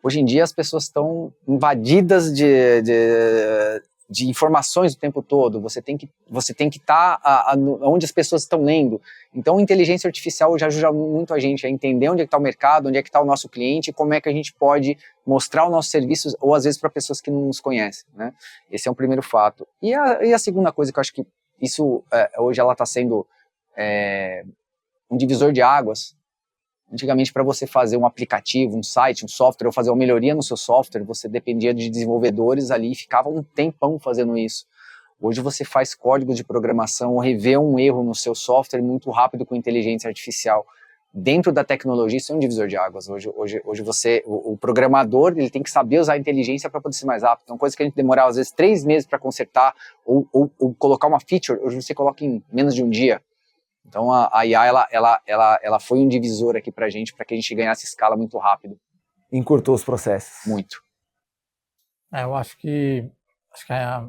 Hoje em dia as pessoas estão invadidas de informações o tempo todo, você tem que estar onde as pessoas estão lendo. Então a inteligência artificial já ajuda muito a gente a entender onde é que está o mercado, onde é que está o nosso cliente, como é que a gente pode mostrar o nosso serviço, ou às vezes para pessoas que não nos conhecem, né? Esse é um primeiro fato. E a segunda coisa que eu acho que isso hoje ela está sendo um divisor de águas. Antigamente, para você fazer um aplicativo, um site, um software, ou fazer uma melhoria no seu software, você dependia de desenvolvedores ali e ficava um tempão fazendo isso. Hoje você faz código de programação ou revê um erro no seu software muito rápido com inteligência artificial. Dentro da tecnologia, isso é um divisor de águas. Hoje o programador ele tem que saber usar a inteligência para poder ser mais rápido. Então, coisa que a gente demorava às vezes 3 meses para consertar ou colocar uma feature, hoje você coloca em menos de um dia. Então a IA ela foi um divisor aqui para que a gente ganhasse escala muito rápido. Encurtou os processos. Muito. Eu acho que a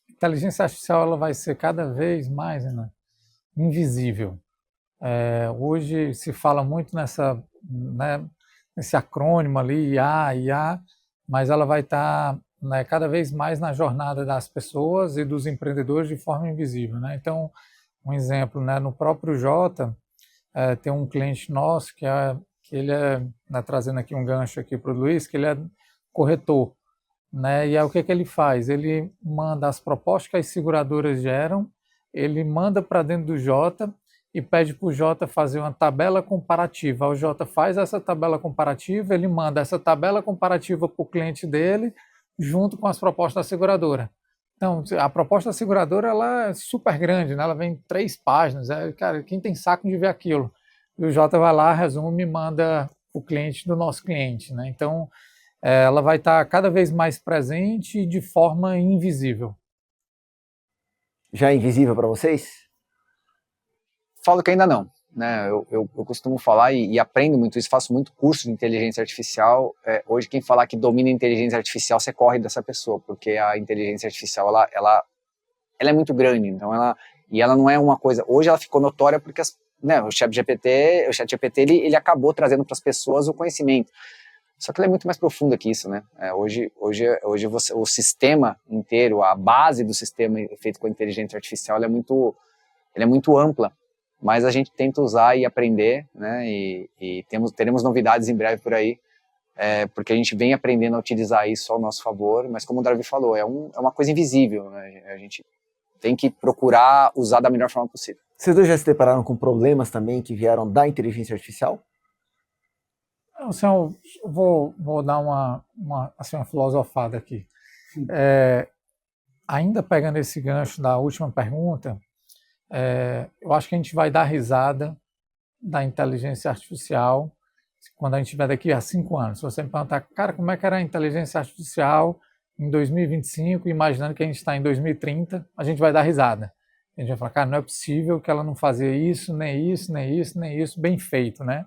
inteligência artificial ela vai ser cada vez mais, né, invisível. Hoje se fala muito nesse acrônimo ali, IA, mas ela vai estar cada vez mais na jornada das pessoas e dos empreendedores de forma invisível, né? Então, um exemplo, né, no próprio Jota, tem um cliente nosso que ele é, trazendo aqui um gancho aqui para o Luiz, que ele é corretor, né, e aí o que ele faz? Ele manda as propostas que as seguradoras geram, ele manda para dentro do Jota e pede para o Jota fazer uma tabela comparativa. O Jota faz essa tabela comparativa, ele manda essa tabela comparativa para o cliente dele, junto com as propostas da seguradora. Então, a proposta da seguradora ela é super grande, né? Ela vem em 3 páginas. Cara, quem tem saco de ver aquilo? E o Jota vai lá, resume e manda o cliente do nosso cliente, né? Então, ela vai estar cada vez mais presente de forma invisível. Já é invisível para vocês? Falo que ainda não. Né, eu costumo falar e aprendo muito isso, faço muito curso de inteligência artificial. Hoje quem falar que domina a inteligência artificial, você corre dessa pessoa, porque a inteligência artificial ela é muito grande, então ela não é uma coisa, hoje ela ficou notória porque né, o ChatGPT ele acabou trazendo para as pessoas o conhecimento, só que ele é muito mais profundo que isso, né? Hoje o sistema inteiro, a base do sistema feito com a inteligência artificial, ela é muito ampla. Mas a gente tenta usar e aprender, né, e teremos novidades em breve por aí, porque a gente vem aprendendo a utilizar isso ao nosso favor, mas como o Davi falou, é uma coisa invisível, né, a gente tem que procurar usar da melhor forma possível. Vocês dois já se depararam com problemas também que vieram da inteligência artificial? Assim, eu vou dar uma filosofada aqui. Ainda pegando esse gancho da última pergunta, eu acho que a gente vai dar risada da inteligência artificial quando a gente tiver daqui a 5 anos. Se você me perguntar, cara, como é que era a inteligência artificial em 2025, imaginando que a gente está em 2030, a gente vai dar risada. A gente vai falar, cara, não é possível que ela não fazia isso, nem isso, nem isso, nem isso, bem feito, né?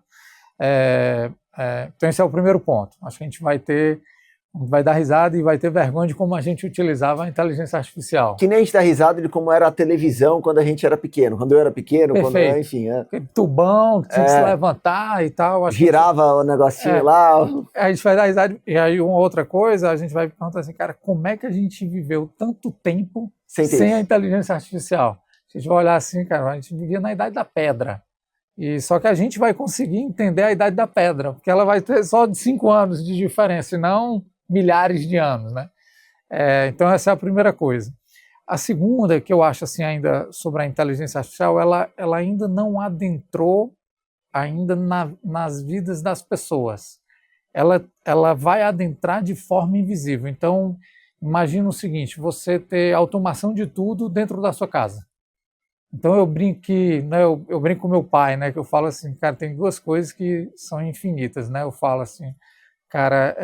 Então esse é o primeiro ponto. Acho que a gente vai dar risada e vai ter vergonha de como a gente utilizava a inteligência artificial. Que nem a gente dá risada de como era a televisão quando a gente era pequeno. Quando eu era pequeno, Perfeito. Quando eu, enfim... Aquele tubão que tinha que se levantar e tal. Girava o negocinho lá. A gente vai dar risada. E aí uma outra coisa, a gente vai perguntar assim, cara, como é que a gente viveu tanto tempo sem a inteligência artificial? A gente vai olhar assim, cara, a gente vivia na idade da pedra. E só que a gente vai conseguir entender a idade da pedra, porque ela vai ter só de 5 anos de diferença, e não milhares de anos, né? Então essa é a primeira coisa. A segunda, que eu acho assim ainda sobre a inteligência artificial, ela ainda não adentrou ainda nas vidas das pessoas. Ela vai adentrar de forma invisível. Então, imagina o seguinte, você ter automação de tudo dentro da sua casa. Então eu brinco eu brinco com meu pai, né? Que eu falo assim, cara, tem 2 coisas que são infinitas, né? Eu falo assim, cara,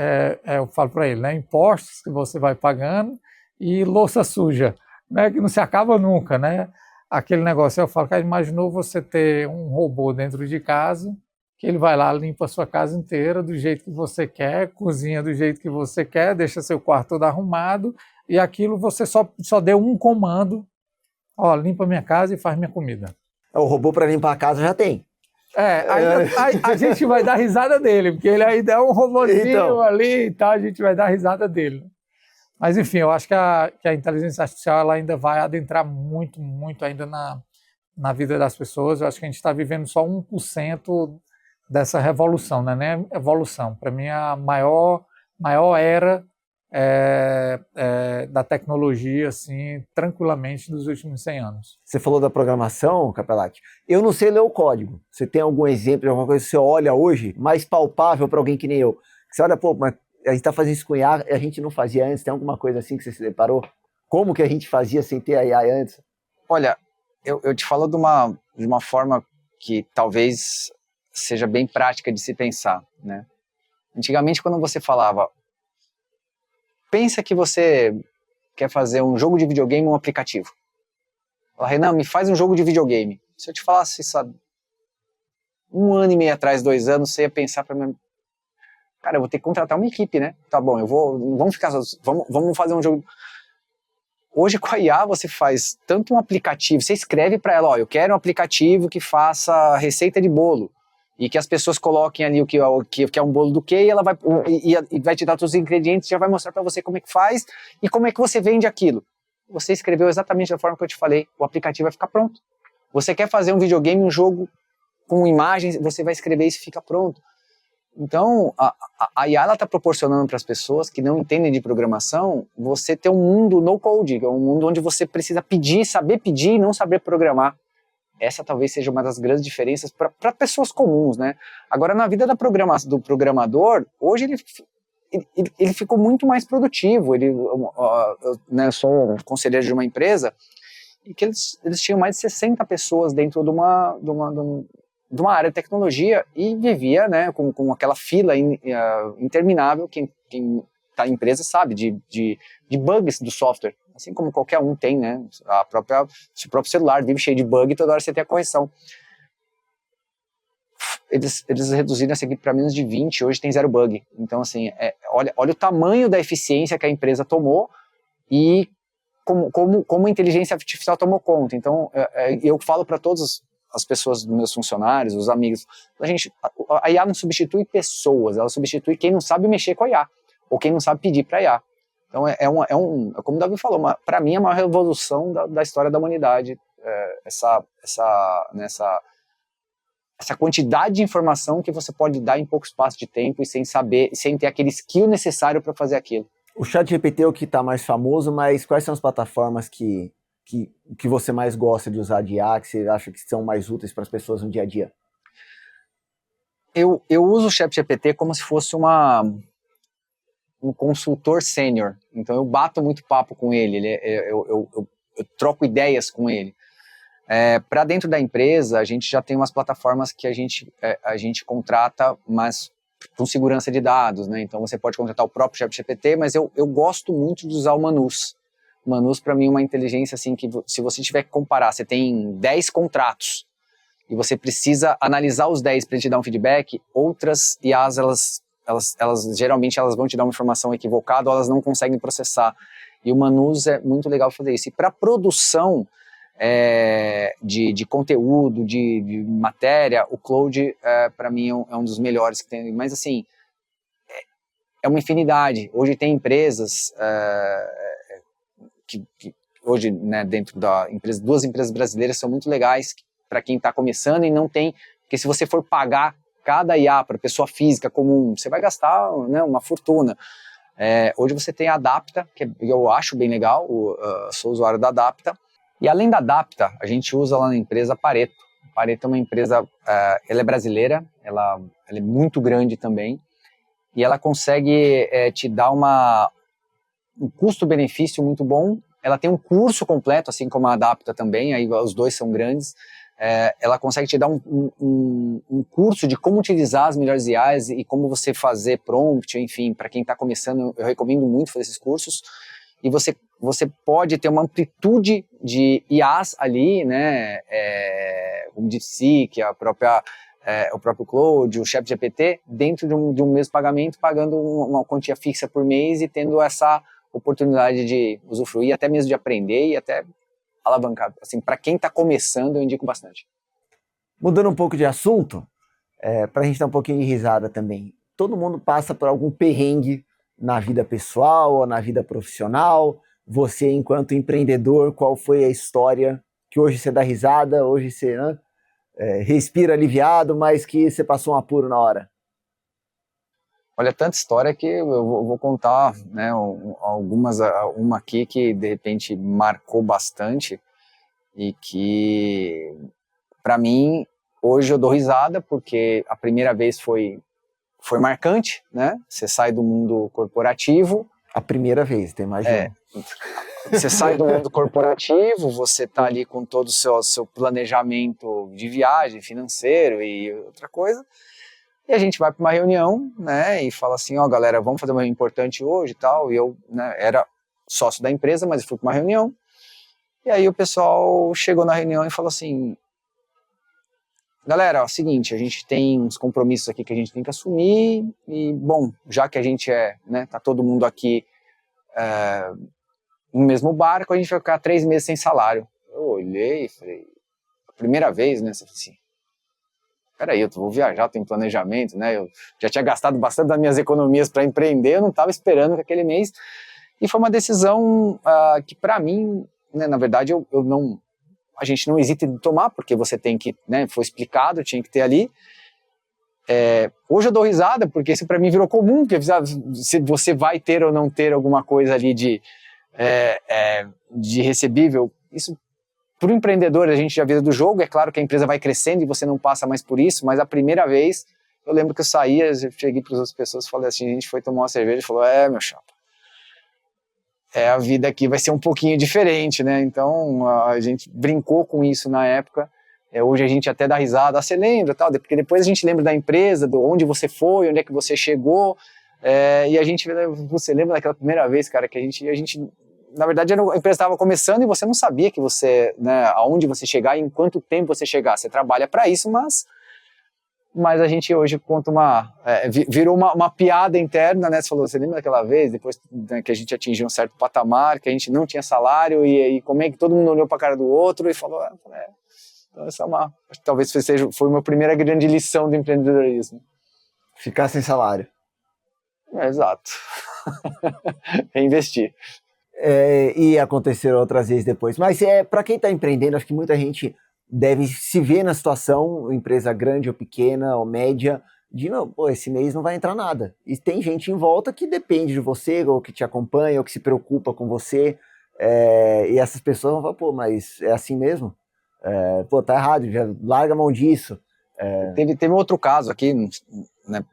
eu falo para ele, né? Impostos que você vai pagando e louça suja, né? Que não se acaba nunca, né? Aquele negócio, eu falo, cara, imaginou você ter um robô dentro de casa, que ele vai lá, limpa a sua casa inteira do jeito que você quer, cozinha do jeito que você quer, deixa seu quarto todo arrumado, e aquilo você só deu um comando, ó, limpa minha casa e faz minha comida. O robô para limpar a casa já tem. A gente vai dar risada dele, porque ele ainda é um robozinho ali e tal, a gente vai dar risada dele. Mas enfim, eu acho que a inteligência artificial ela ainda vai adentrar muito, muito ainda na vida das pessoas. Eu acho que a gente está vivendo só 1% dessa revolução, né? Nem evolução. Para mim, a maior era da tecnologia, assim, tranquilamente, dos últimos 100 anos. Você falou da programação, Capelati. Eu não sei ler o código. Você tem algum exemplo de alguma coisa que você olha hoje, mais palpável para alguém que nem eu? Você olha, pô, mas a gente está fazendo isso com IA, a gente não fazia antes. Tem alguma coisa assim que você se deparou? Como que a gente fazia sem ter a IA antes? Olha, eu te falo de uma forma que talvez seja bem prática de se pensar, né? Antigamente, quando você falava, pensa que você quer fazer um jogo de videogame ou um aplicativo. Fala, Renan, me faz um jogo de videogame. Se eu te falasse isso há 1 ano e meio atrás, 2 anos, você ia pensar para mim, cara, eu vou ter que contratar uma equipe, né? Tá bom, vamos fazer um jogo. Hoje com a IA você faz tanto um aplicativo, você escreve para ela, ó, eu quero um aplicativo que faça receita de bolo e que as pessoas coloquem ali o que é um bolo do quê, e ela vai te dar todos os ingredientes, já vai mostrar para você como é que faz e como é que você vende aquilo. Você escreveu exatamente da forma que eu te falei, o aplicativo vai ficar pronto. Você quer fazer um videogame, um jogo com imagens, você vai escrever isso e fica pronto. Então, a IA está proporcionando para as pessoas que não entendem de programação, você ter um mundo no code, um mundo onde você precisa pedir, saber pedir e não saber programar. Essa talvez seja uma das grandes diferenças para pessoas comuns, né? Agora, na vida do programador, hoje ele ficou muito mais produtivo. Eu sou conselheiro de uma empresa e que eles tinham mais de 60 pessoas dentro de uma área de tecnologia e vivia, né, com aquela fila interminável, quem quem está em empresa sabe de bugs do software, assim como qualquer um tem, né? Se o próprio celular vive cheio de bug, toda hora você tem a correção. Eles reduziram essa equipe para menos de 20, hoje tem 0 bug. Então, assim, olha o tamanho da eficiência que a empresa tomou e como a inteligência artificial tomou conta. Então, eu falo para todas as pessoas, meus funcionários, os amigos, a IA não substitui pessoas, ela substitui quem não sabe mexer com a IA, ou quem não sabe pedir para a IA. Então, como o Davi falou, para mim é a maior revolução da história da humanidade, essa quantidade de informação que você pode dar em pouco espaço de tempo e sem ter aquele skill necessário para fazer aquilo. O ChatGPT é o que está mais famoso, mas quais são as plataformas que você mais gosta de usar de IA, que você acha que são mais úteis para as pessoas no dia a dia? Eu uso o ChatGPT como se fosse um consultor sênior. Então eu bato muito papo com ele, eu troco ideias com ele. Para dentro da empresa, a gente já tem umas plataformas que a gente contrata, mas com segurança de dados, né? Então você pode contratar o próprio ChatGPT, mas eu gosto muito de usar o Manus. O Manus, para mim, é uma inteligência assim que, se você tiver que comparar, você tem 10 contratos e você precisa analisar os 10 para te dar um feedback, outras IAs, elas geralmente vão te dar uma informação equivocada ou elas não conseguem processar. E o Manus é muito legal fazer isso. E para produção de conteúdo, de matéria, o Claude, para mim, é um dos melhores que tem. Mas, assim, é uma infinidade. Hoje tem empresas que hoje, né, dentro da empresa, 2 empresas brasileiras são muito legais para quem está começando e não tem, porque se você for pagar cada IA para pessoa física comum, você vai gastar, né, uma fortuna. Hoje você tem a Adapta, que eu acho bem legal, sou usuário da Adapta. E além da Adapta, a gente usa lá na empresa a Pareto. A Pareto é uma empresa, ela é brasileira, ela é muito grande também, e ela consegue te dar um custo-benefício muito bom. Ela tem um curso completo, assim como a Adapta também, aí os dois são grandes. Ela consegue te dar um curso de como utilizar as melhores IAs e como você fazer prompt, enfim, para quem está começando, eu recomendo muito fazer esses cursos. E você pode ter uma amplitude de IAs ali, né, o DeepSeek, o próprio Claude, o ChatGPT, dentro de um mesmo pagamento, pagando uma quantia fixa por mês e tendo essa oportunidade de usufruir, até mesmo de aprender e até alavancar. Assim, para quem está começando, eu indico bastante. Mudando um pouco de assunto, para a gente dar um pouquinho de risada também, todo mundo passa por algum perrengue na vida pessoal ou na vida profissional. Você, enquanto empreendedor, qual foi a história que hoje você dá risada, hoje você respira aliviado, mas que você passou um apuro na hora? Olha, tanta história que eu vou contar, né, uma aqui que de repente marcou bastante e que, para mim, hoje eu dou risada porque a primeira vez foi marcante, né? Você sai do mundo corporativo. A primeira vez, tem mais de um. Você sai do mundo corporativo, você tá ali com todo o seu planejamento de viagem, financeiro e outra coisa, e a gente vai para uma reunião, né, e fala assim, galera, vamos fazer uma reunião importante hoje e tal, e eu, né, era sócio da empresa, mas eu fui para uma reunião, e aí o pessoal chegou na reunião e falou assim, galera, é o seguinte, a gente tem uns compromissos aqui que a gente tem que assumir e, bom, já que a gente né, tá todo mundo aqui no mesmo barco, a gente vai ficar 3 meses sem salário. Eu olhei e falei, primeira vez, né, você falou assim, peraí, eu vou viajar, tenho planejamento, né, eu já tinha gastado bastante das minhas economias para empreender, eu não estava esperando que aquele mês, e foi uma decisão que para mim, né, na verdade, a gente não hesita de tomar, porque você tem que, né, foi explicado, tinha que ter ali. Hoje eu dou risada, porque isso para mim virou comum, porque se você vai ter ou não ter alguma coisa ali de recebível, isso para o empreendedor, a gente já vê do jogo, é claro que a empresa vai crescendo e você não passa mais por isso, mas a primeira vez, eu lembro que eu saía, eu cheguei para as outras pessoas e falei assim, a gente foi tomar uma cerveja e falou, meu chapa, a vida aqui vai ser um pouquinho diferente, né? Então a gente brincou com isso na época. Hoje a gente até dá risada, você lembra, tal, porque depois a gente lembra da empresa, de onde você foi, onde é que você chegou, E a gente, você lembra daquela primeira vez, cara, que a gente na verdade, a empresa estava começando e você não sabia que você, né, aonde você chegar e em quanto tempo você chegar. Você trabalha para isso, mas a gente hoje conta virou uma piada interna, né? Você falou, você lembra daquela vez, depois, né, que a gente atingiu um certo patamar, que a gente não tinha salário e como é que todo mundo olhou para a cara do outro e falou, então essa talvez foi uma primeira grande lição do empreendedorismo. Ficar sem salário. Exato. Reinvestir. E aconteceram outras vezes depois. Mas para quem está empreendendo, acho que muita gente deve se ver na situação, empresa grande ou pequena ou média, de não, esse mês não vai entrar nada. E tem gente em volta que depende de você, ou que te acompanha, ou que se preocupa com você. E essas pessoas vão falar, mas é assim mesmo? Tá errado, já larga a mão disso. Teve outro caso aqui, né?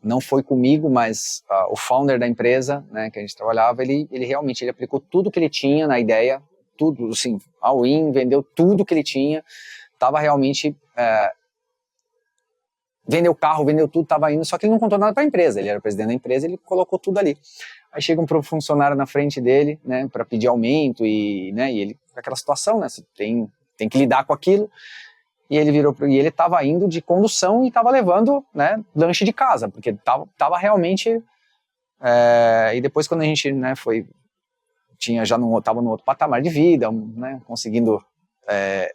Não foi comigo, mas o founder da empresa, né, que a gente trabalhava, ele realmente aplicou tudo que ele tinha na ideia, tudo, assim, all-in, vendeu tudo que ele tinha, estava realmente, vendeu carro, vendeu tudo, estava indo, só que ele não contou nada para a empresa, ele era o presidente da empresa, ele colocou tudo ali. Aí chega um funcionário na frente dele, né, para pedir aumento e ele, aquela situação, né, você tem que lidar com aquilo. E ele estava indo de condução e estava levando, né, lanche de casa, porque estava realmente. E depois, quando a gente, né, estava no outro patamar de vida, né, conseguindo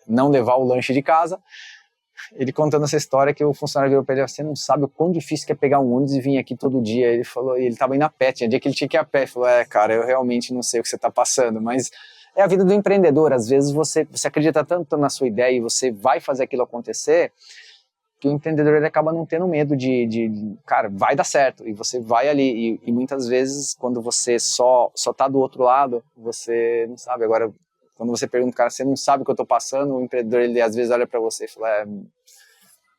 não levar o lanche de casa, ele contando essa história que o funcionário virou para ele: você não sabe o quão difícil que é pegar um ônibus e vir aqui todo dia. Ele falou, e ele estava indo a pé, tinha dia que ele tinha que ir a pé. Ele falou, cara, eu realmente não sei o que você está passando, mas é a vida do empreendedor. Às vezes você acredita tanto na sua ideia e você vai fazer aquilo acontecer, que o empreendedor ele acaba não tendo medo cara, vai dar certo, e você vai ali, e muitas vezes quando você só tá do outro lado, você não sabe. Agora, quando você pergunta, cara, você não sabe o que eu tô passando, o empreendedor, ele às vezes olha para você e fala,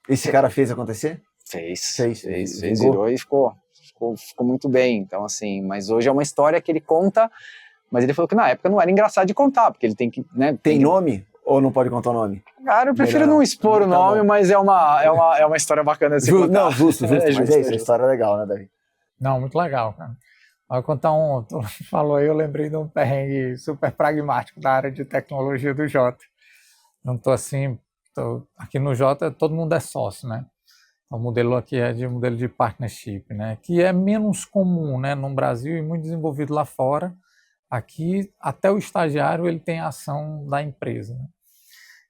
esse cara fez acontecer? Fez, virou e ficou muito bem. Então, assim, mas hoje é uma história que ele conta. Mas ele falou que na época não era engraçado de contar, porque ele tem que, né? Tem nome? Ou não pode contar o nome? Cara, eu prefiro não expor o nome, mas é uma história bacana de se contar. Não, justo, mas é isso, a história é legal, né, Davi? Não, muito legal, cara. Vou contar tu falou aí, eu lembrei de um perrengue super pragmático da área de tecnologia do Jota. Não tô assim, aqui no Jota todo mundo é sócio, né? O modelo aqui é modelo de partnership, né? Que é menos comum, né, no Brasil e muito desenvolvido lá fora. Aqui, até o estagiário, ele tem a ação da empresa, né?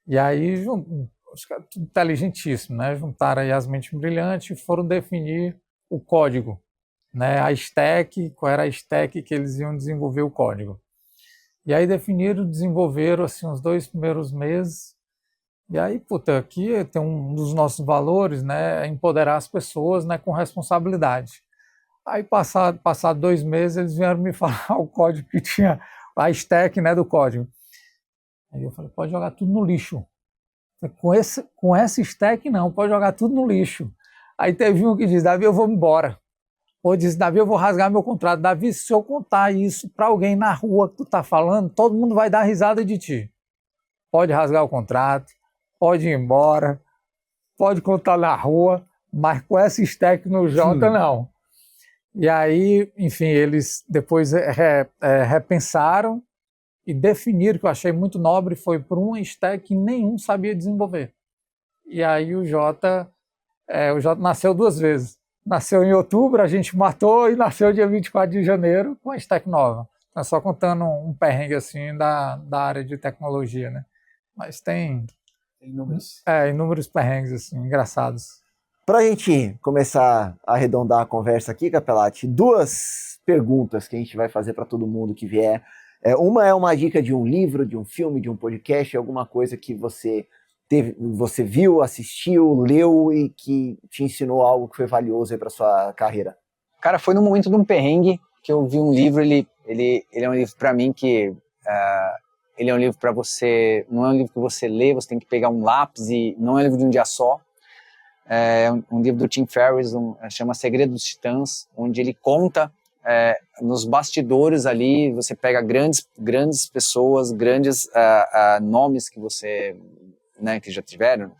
E aí, os caras inteligentíssimo, né? Juntaram aí as mentes brilhantes e foram definir o código, né? A stack, qual era a stack que eles iam desenvolver o código. E aí desenvolveram assim, uns 2 primeiros meses. E aí, aqui tem um dos nossos valores, né? É empoderar as pessoas, né, com responsabilidade. Aí, passado 2 meses, eles vieram me falar o código que tinha, a stack, né, do código. Aí eu falei, pode jogar tudo no lixo. Com essa stack, não, pode jogar tudo no lixo. Aí teve um que disse, Davi, eu vou embora. Ou disse, Davi, eu vou rasgar meu contrato. Davi, se eu contar isso para alguém na rua que tu tá falando, todo mundo vai dar risada de ti. Pode rasgar o contrato, pode ir embora, pode contar na rua, mas com essa stack no Jota, não. E aí, enfim, eles depois repensaram e definiram, que eu achei muito nobre, foi por uma stack que nenhum sabia desenvolver. E aí o Jota nasceu 2 vezes. Nasceu em outubro, a gente matou, e nasceu dia 24 de janeiro com a stack nova. Então, só contando um perrengue assim da área de tecnologia, né? Mas tem inúmeros perrengues assim, engraçados. Para a gente começar a arredondar a conversa aqui, Capelati, 2 perguntas que a gente vai fazer para todo mundo que vier. Uma é uma dica de um livro, de um filme, de um podcast, alguma coisa que você viu, assistiu, leu e que te ensinou algo que foi valioso para sua carreira. Cara, foi no momento de um perrengue que eu vi um livro. Ele é um livro para mim que ele é um livro para você, não é um livro que você lê, você tem que pegar um lápis, e não é um livro de um dia só. É um livro do Tim Ferriss, chama Segredo dos Titãs, onde ele conta nos bastidores ali, você pega grandes pessoas, grandes nomes que você, né, que já tiveram,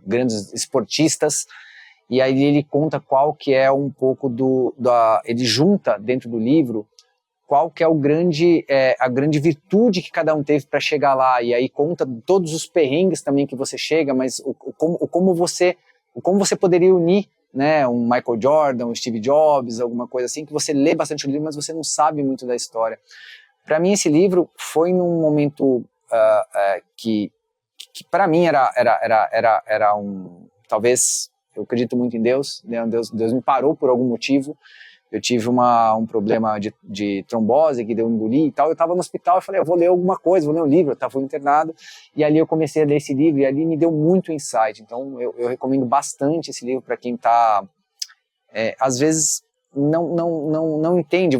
grandes esportistas, e aí ele conta qual que é um pouco ele junta dentro do livro qual que é a grande virtude que cada um teve para chegar lá, e aí conta todos os perrengues também que você chega, mas como você poderia unir, né, um Michael Jordan, um Steve Jobs, alguma coisa assim, que você lê bastante o livro, mas você não sabe muito da história. Para mim esse livro foi num momento que para mim era talvez, eu acredito muito em Deus, né? Deus me parou por algum motivo. Eu tive um problema de trombose que deu um engolir e tal, eu estava no hospital e falei, eu vou ler alguma coisa, vou ler um livro, eu estava internado, e ali eu comecei a ler esse livro, e ali me deu muito insight. Então eu recomendo bastante esse livro para quem está, às vezes não entende,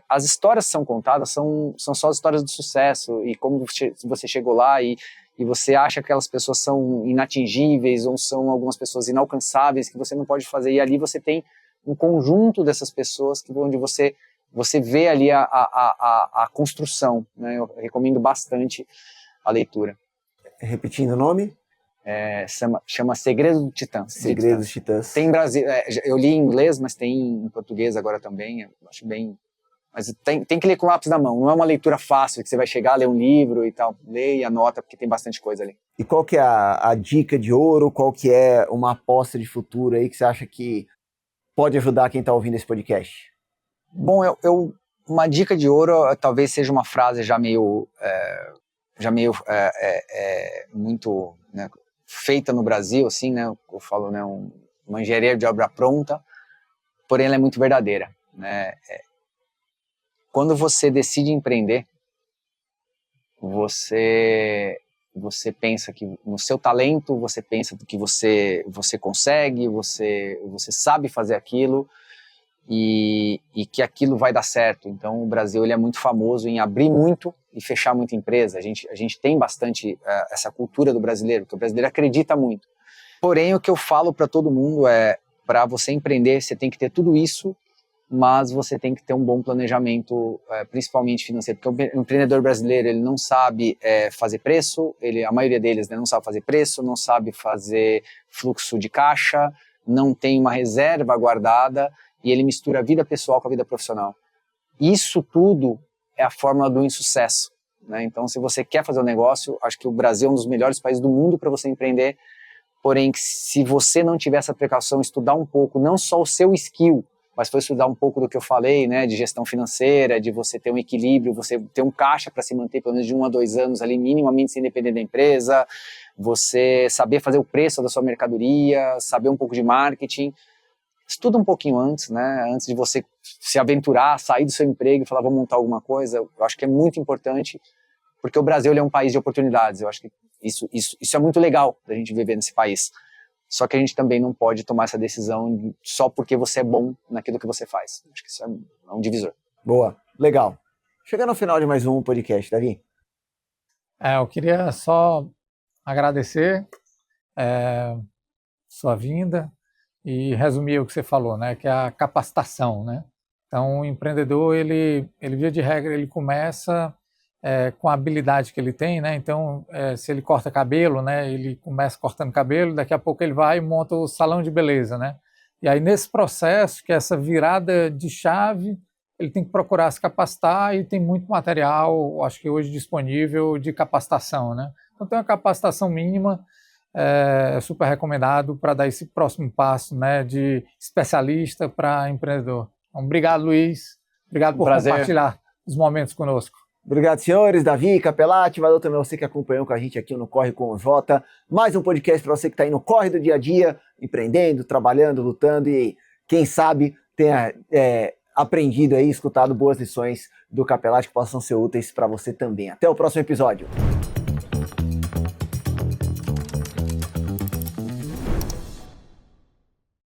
as histórias são contadas, são só as histórias do sucesso, e como você chegou lá, e você acha que aquelas pessoas são inatingíveis, ou são algumas pessoas inalcançáveis, que você não pode fazer, e ali você tem um conjunto dessas pessoas onde você vê ali a construção, né? Eu recomendo bastante a leitura. Repetindo o nome? Chama Segredos do Titã. Segredos dos Titãs. Tem em Brasil, eu li em inglês, mas tem em português agora também, acho bem... Mas tem que ler com lápis na mão, não é uma leitura fácil, que você vai chegar, ler um livro e tal, lê e anota, porque tem bastante coisa ali. E qual que é a dica de ouro, qual que é uma aposta de futuro aí que você acha que pode ajudar quem está ouvindo esse podcast? Bom, uma dica de ouro talvez seja uma frase já meio muito, né, feita no Brasil, assim, né, eu falo, né, uma engenharia de obra pronta, porém ela é muito verdadeira, né. Quando você decide empreender, você pensa que no seu talento, você pensa que você consegue, você sabe fazer aquilo, e que aquilo vai dar certo. Então o Brasil ele é muito famoso em abrir muito e fechar muita empresa. A gente tem bastante essa cultura do brasileiro, que o brasileiro acredita muito. Porém, o que eu falo para todo mundo é, para você empreender, você tem que ter tudo isso, mas você tem que ter um bom planejamento, principalmente financeiro, porque o empreendedor brasileiro ele não sabe fazer preço, a maioria deles, né, não sabe fazer preço, não sabe fazer fluxo de caixa, não tem uma reserva guardada, e ele mistura a vida pessoal com a vida profissional. Isso tudo é a fórmula do insucesso, né? Então, se você quer fazer um negócio, acho que o Brasil é um dos melhores países do mundo para você empreender, porém, se você não tiver essa precaução, estudar um pouco, não só o seu skill, mas foi estudar um pouco do que eu falei, né, de gestão financeira, de você ter um equilíbrio, você ter um caixa para se manter pelo menos de 1 a 2 anos ali, minimamente sem depender da empresa, você saber fazer o preço da sua mercadoria, saber um pouco de marketing. Estuda um pouquinho antes, né, antes de você se aventurar, sair do seu emprego e falar, vou montar alguma coisa. Eu acho que é muito importante, porque o Brasil ele é um país de oportunidades. Eu acho que isso é muito legal da gente viver nesse país. Só que a gente também não pode tomar essa decisão só porque você é bom naquilo que você faz. Acho que isso é um divisor. Boa, legal. Chegando ao final de mais um podcast, Davi. Eu queria só agradecer sua vinda e resumir o que você falou, né, que é a capacitação, né? Então, o empreendedor, ele via de regra, ele começa com a habilidade que ele tem, né? Então, se ele corta cabelo, né? Ele começa cortando cabelo, daqui a pouco ele vai e monta o salão de beleza, né? E aí, nesse processo, que é essa virada de chave, ele tem que procurar se capacitar e tem muito material, acho que hoje disponível, de capacitação, né? Então, tem uma capacitação mínima, super recomendado para dar esse próximo passo, né? De especialista para empreendedor. Então, obrigado, Luiz. Obrigado por compartilhar os momentos conosco. Obrigado, senhores. Davi, Capelatti, valeu também você que acompanhou com a gente aqui no Corre com o Jota. Mais um podcast para você que está aí no corre do dia a dia, empreendendo, trabalhando, lutando e quem sabe tenha aprendido aí, escutado boas lições do Capelatti que possam ser úteis para você também. Até o próximo episódio.